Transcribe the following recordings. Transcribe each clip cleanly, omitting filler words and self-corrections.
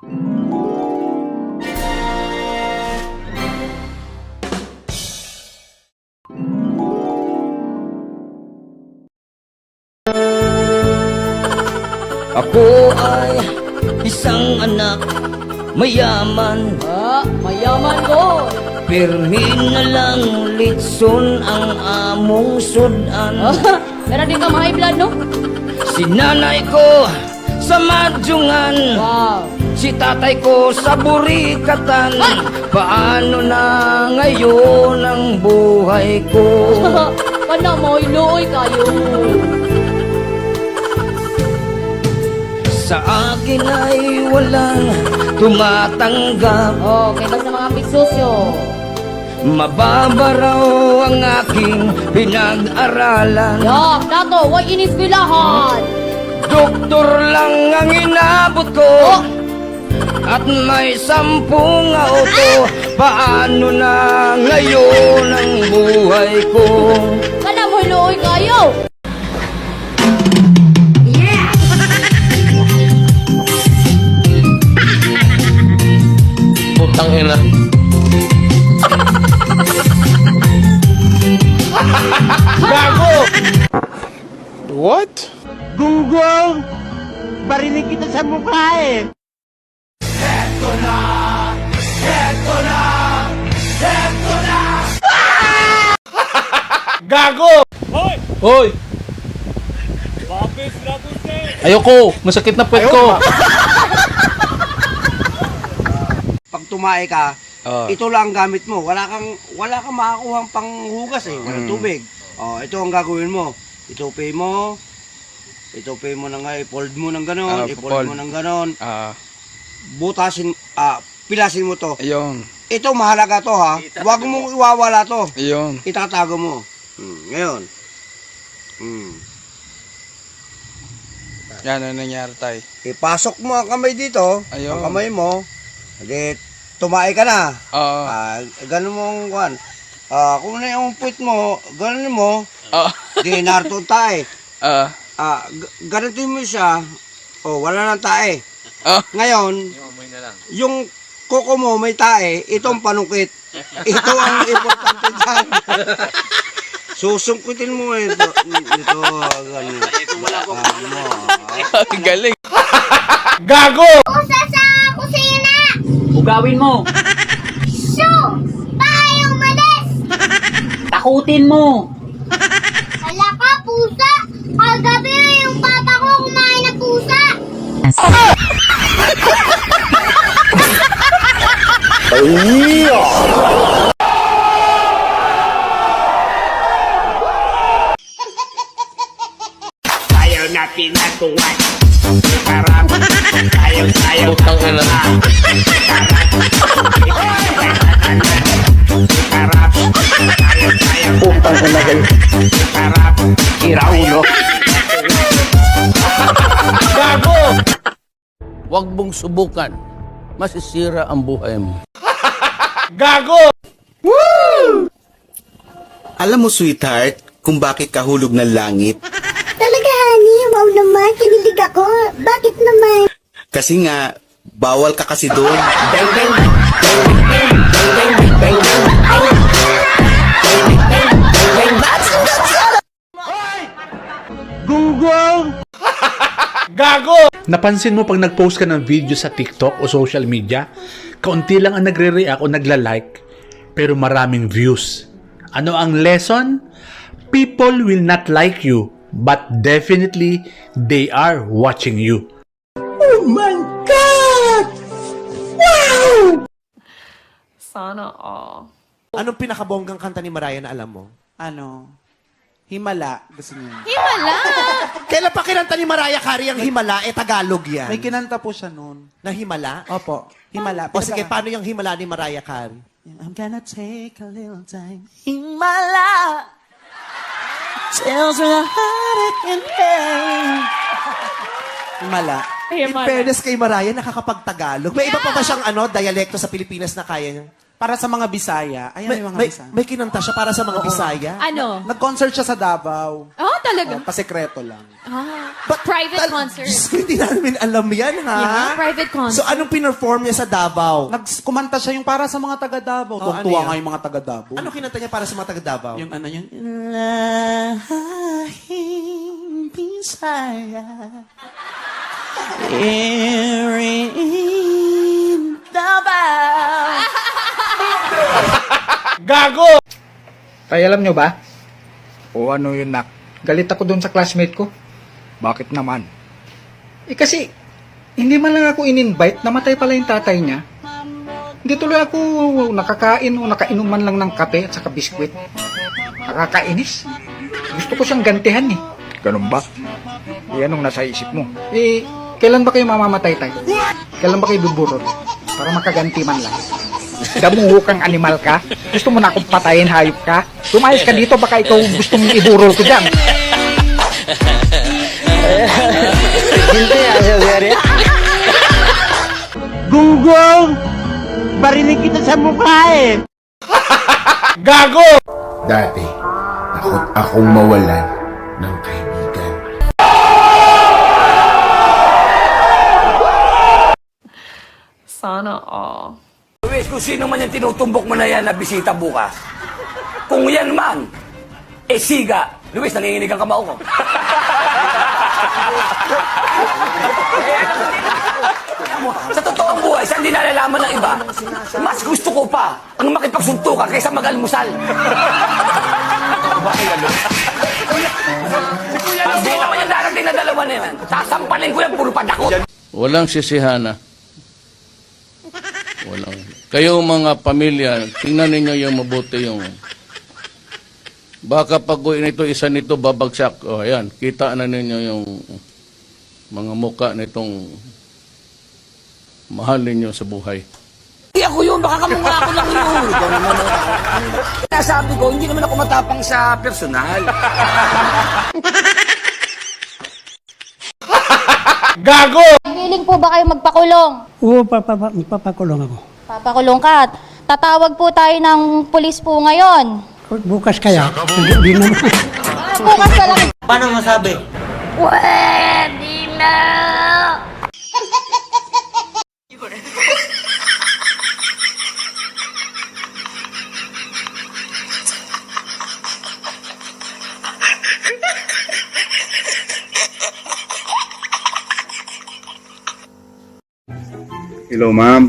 Ako ay isang anak mayaman. Mayaman ko. Pirmin na lang litson ang among sudan. Meron din ka mga high blood, no? Si nanay ko sa madyungan. Wow. Si tatay ko sa burikatan. Paano na ngayon ang buhay ko? Kana mo, iluoy kayo. Sa akin ay walang tumatanggap. Kaya sa mga pigsosyo. Mababaraw ang aking pinag-aralan. Yak, nato, why inisbilahan? Doktor lang ang inabot ko. At may 10 auto. Paano na ngayon ang buhay ko? Kana mo, iluoy kayo. Putang ina. Gago! What? Gunggong! Barinig kita sa mukha eh! Gago! Hoy! Ayoko! Masakit na puwet ko! Pag tumae ka, ito lang ang gamit mo. Wala kang makakuhang panghugas eh. Walang tubig. Ito ang gagawin mo. Itupi mo na nga, i-fold mo ng ganon, i-fold mo ng ganon. Butasin, pilasin mo to. Ayun. Ito mahalaga to ha. Huwag mong iwawala to. Ayun. Itatago mo. Ngayon. Yan ang nangyari tay. Ipasok mo ang kamay dito. Ayun. Ang kamay mo. Hindi, tumae ka na. Oo. Ganun mo ang kwan. Kung na yung puwit mo, ganun mo. Di narto tae. Ganito mo siya. Wala nang tae. Ngayon, yung kuko mo may tae, itong panukit. Ito ang importante dyan. Susungkitin mo ito. Ito, ganun. Galing. Gago! Usa sa kusina! Ugawin mo. Shoo! Tayong malis! Takutin mo. Hala ka, pusa! Kagabi yung papa ko kumain ng pusa! Ayaw na pinatuwan. Karap. Ayaw. Putang ina. Karap. Putang ina kayo. Karap. Iraulo. Gago! Huwag mong subukan. Masisira ang buhay mo. Gago! Alam mo, sweetheart, kung bakit kahulog ng langit? Talaga, honey? Wow naman, kinilig ako. Bakit naman? Kasi nga, bawal ka kasi doon. Gunggong! Gago! Napansin mo pag nag-post ka ng video sa TikTok o social media, kaunti lang ang nagre-react o nagla-like, pero maraming views. Ano ang lesson? People will not like you, but definitely they are watching you. Sana all. Anong pinakabonggang kanta ni Mariah na alam mo? Himala, gusto niyo. Himala! Kailan pa kinanta ni Mariah Carey ang Himala? Tagalog yan. May kinanta po siya noon. Na Himala? Opo, Himala. O sige, paano yung Himala ni Mariah Carey? I'm gonna take a little time. Himala tells me the heart I can bear. Himala. In fairness kay Mariah, nakakapag-Tagalog. May iba pa ba siyang dialekto sa Pilipinas na kaya niya? Para sa mga Bisaya. Ayan May, yung mga may, Bisaya. may kinanta siya para sa mga Bisaya. Ano? Nag-concert siya sa Davao. Oh, talaga? Pasekreto lang. Private concert. Diyos ko, hindi namin alam yan, ha? Yeah, private concert. So, anong pinerform niya sa Davao? Kumanta siya yung para sa mga taga Davao. Oh, ano Tuwa yan? nga yung mga taga Davao. Ano kinanta niya para sa mga taga Davao? Yung ano yun? Lahing Bisaya, here in Davao. Gago! Tay, alam nyo ba? O ano yun, nak? Galit ako dun sa classmate ko. Bakit naman? Eh kasi, hindi man lang ako in-invite, namatay pala yung tatay niya. Hindi tuloy ako nakakain o nakainom man lang ng kape at saka biskwit. Nakakainis. Gusto ko siyang gantihan eh. Ganun ba? Eh anong nasa isip mo? Eh, kailan ba kayo mamamatay tayo? Kailan ba kayo buburol? Para makaganti man lang. Damuho kang animal ka? Gusto mo na akong patayin, hayop ka? Lumayas ka dito, baka ikaw gusto mong iburol ko dyan. Gunggong! Barinig kita sa mukha eh! Gago! Dati, takot akong mawalan ng kaibigan. Sana all. Luis, kung sino man yung tinutumbok mo na yan na bisita bukas, kung yan man, siga. Luis, nanginginig ang kamao ko. Sa totoong buhay, sa hindi nalalaman ng iba, mas gusto ko pa ang makipagsuntukan kaysa mag-almusal. Pag di naman yung darating na dalawa na yan, sasampalin ko yan, puro padakot. Walang sisihana. Walang. Kayo mga pamilya, tingnan ninyo yung mabuti yung... Baka pag ito, isa nito babagsak. O, ayan, kita na ninyo yung mga muka nitong mahal ninyo sa buhay. Hindi ako yun, baka kamukha ako lang yun. Nasabi ko, hindi naman ako matapang sa personal. Gago! Hiling po ba kayo magpakulong? Oo, papakulong ako. Papakulong ka. Tatawag po tayo ng pulis po ngayon. Bukas kaya? Hindi naman. Bukas pa lang. Paano masabi? Pwede na! Hello, ma'am.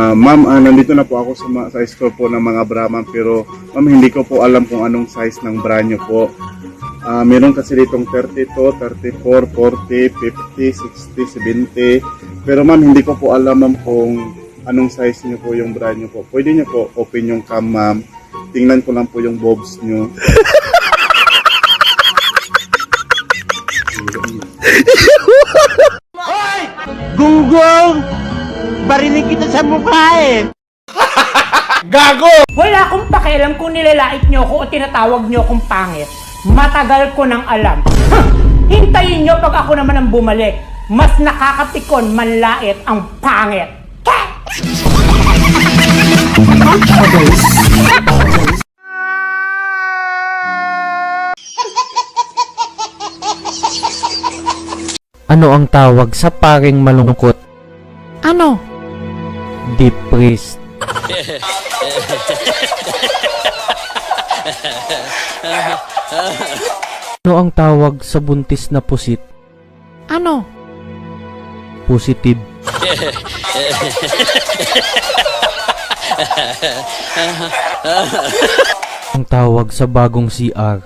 Ma'am, nandito na po ako sa store po ng mga bra, ma'am. Pero, ma'am, hindi ko po alam kung anong size ng bra nyo po. Meron kasi ditong 32, 34, 40, 50, 60, 70. Pero, ma'am, hindi ko po alam, ma'am, kung anong size nyo po yung bra nyo po. Pwede nyo po open yung cam, ma'am. Tingnan ko lang po yung bobs nyo. Gunggong! Barinig kita sa mukha eh! Gago! Wala akong pakialam kung nilalait nyo ko o tinatawag nyo akong pangit. Matagal ko nang alam. Hintayin nyo pag ako naman ang bumalik. Mas nakakatikon manlait ang pangit. Ano ang tawag sa paring malungkot? Ano? Depressed. Ano ang tawag sa buntis na pusit? Ano? Positive. Ang tawag sa bagong CR?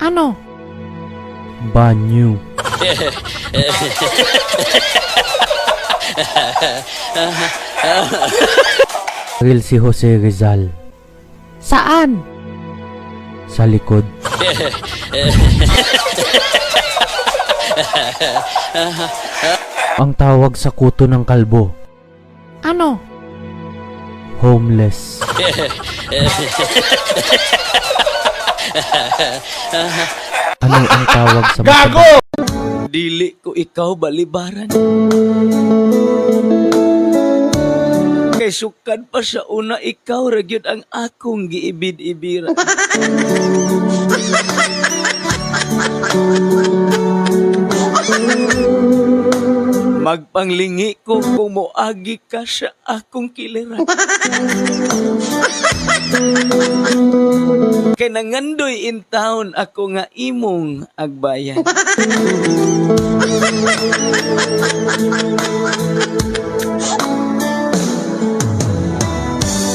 Ano? Banyo. Real si Jose Rizal. Saan? Sa likod. Ang tawag sa kuto ng kalbo. Ano? Homeless. Ano ang tawag sa Gago! Dili ko ikaw balibaran. Okay, Kay sukad pa sa una, ikaw ra gyud ang akong giibid-ibira. Magpanglingi ko kung moagi ka sa akong kiliran. Kay nangandoy in town ako nga imong agbayan.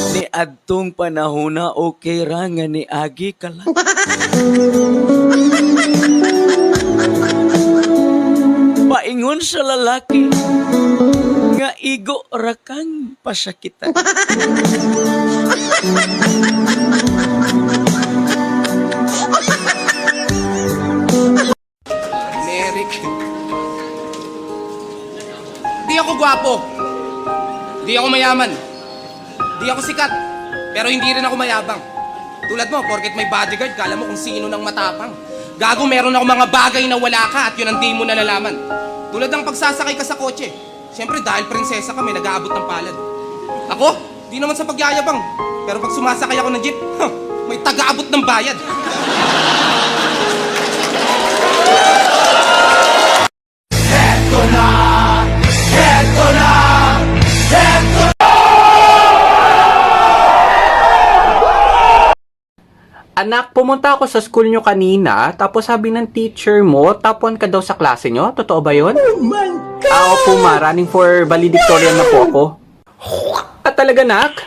Ni adtong panahona okay ra nga ni agi ka lang. Paingon sa lalaki nga igo ra kang pasakitan. Eric. Di ako gwapo. Di ako mayaman. Di ako sikat. Pero hindi rin ako mayabang. Tulad mo, porket may bodyguard, kala mo kung sino nang matapang. Gago, meron ako mga bagay na wala ka at yun ang di mo nalalaman. Tulad ng pagsasakay ka sa kotse. Siyempre, dahil prinsesa ka, may nag-aabot ng palad. Ako, di naman sa pagyayabang. Pero pag sumasakay ako ng jeep, may taga-abot ng bayad. Heto na! Heto na! Heto na! Anak, pumunta ako sa school nyo kanina, tapos sabi ng teacher mo, top 1 ka daw sa klase nyo. Totoo ba yun? Oh my God! Opo ma, running for valedictorian na po ako. At talaga, nak?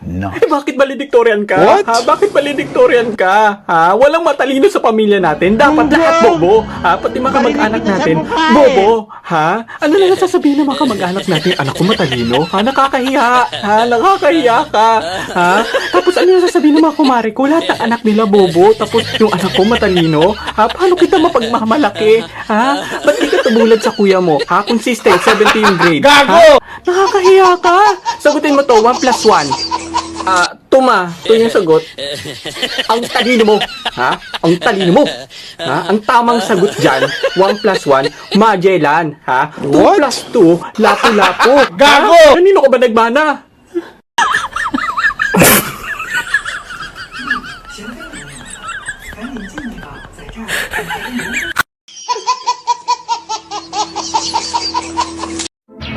No. Eh, bakit valedictorian ka? What? Ha? Bakit valedictorian ka? Ha? Walang matalino sa pamilya natin. Dapat lahat bobo. Ha? Pati mga kamag-anak natin. Bobo. Ha? Ano na sasabihin ng mga kamag-anak natin? Anak ko matalino? Ha? Nakakahiya. Ha? Nakakahiya ka. Ha? Tapos ano na sasabihin ng mga kumari ko? Lahat ng anak nila bobo. Tapos yung anak ko matalino? Ha? Paano kita mapagmamalaki? Ha? Ba't di ka tumulad sa kuya mo? Ha? Consistent, 17 grade. Gago! Ha? Nakakahiya ka. Sagutin mo to, 1 plus 1. Tuma, ito yung sagot. Ang talino mo. Ha? Ang talino mo. Ha? Ang tamang sagot dyan, 1 plus 1, Magellan. Ha? 2 plus 2, Lapu-Lapu. Gago! Kanino ka ba nagmana?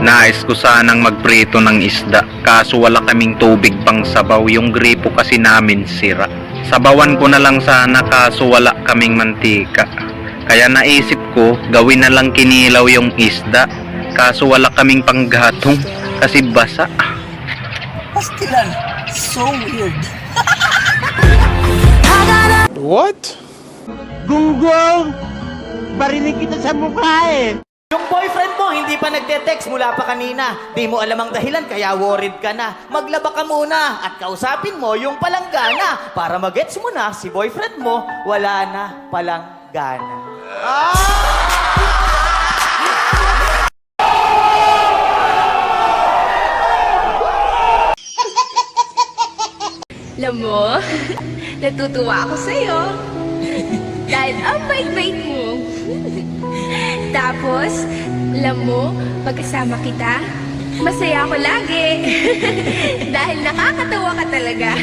Nais ko sanang magprito ng isda, kaso wala kaming tubig pang sabaw, yung gripo kasi namin sira. Sabawan ko na lang sana kaso wala kaming mantika. Kaya naisip ko, gawin na lang kinilaw yung isda, kaso wala kaming panggatong kasi basa. Pastilan, so weird. What? Gunggong! Barinig kita sa mukha eh! Yung boyfriend mo hindi pa nagte-text mula pa kanina. Di mo alam ang dahilan kaya worried ka na. Maglaba ka muna at kausapin mo yung palanggana para magets mo na si boyfriend mo wala na palang gana. Alam mo, natutuwa ako sa'yo. Dahil ang bait-bait mo. Tapos, alam mo, pagkasama kita, masaya ako lagi. Dahil nakakatawa ka talaga.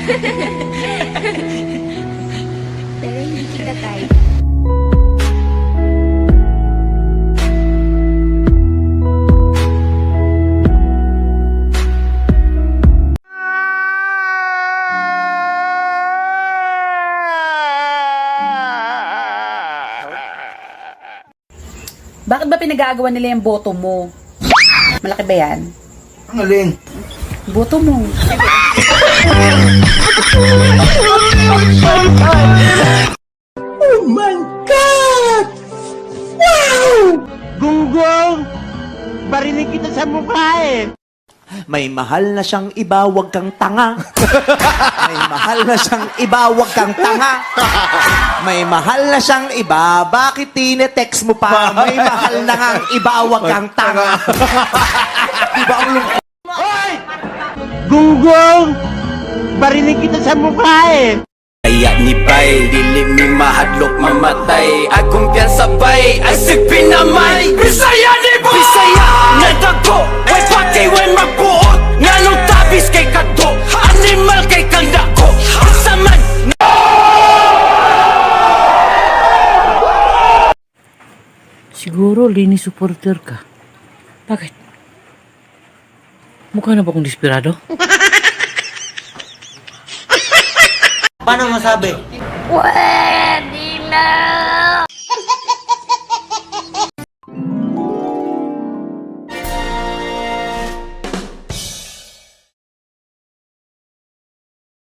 Pero hindi kita type. Bakit ba pinag-aagawan nila yung boto mo? Malaki ba yan? Ang alin? Boto mo. Oh my God! Wow! Gunggong! Barinig kita sa mukha eh! May mahal na siyang iba, wag kang tanga. May mahal na siyang iba, wag kang tanga. May mahal na siyang iba, bakit tine-text mo pa? May mahal na ngang iba, wag kang tanga. Diba ang lungkot? Hoy! Gunggong! Barinig kita sa mukha eh! Kaya ni Bay, dili mi mahadlok mamatay. Akong piyansabay, ay sipinamay. Bisaya ni Bay! Bisaya! Nagdago, way patay, way magbuot. Nga nung tapis kay Siguro linis supporter ka. Bakit? Mukha na ba akong desperado? Paano masabi? Pwede na!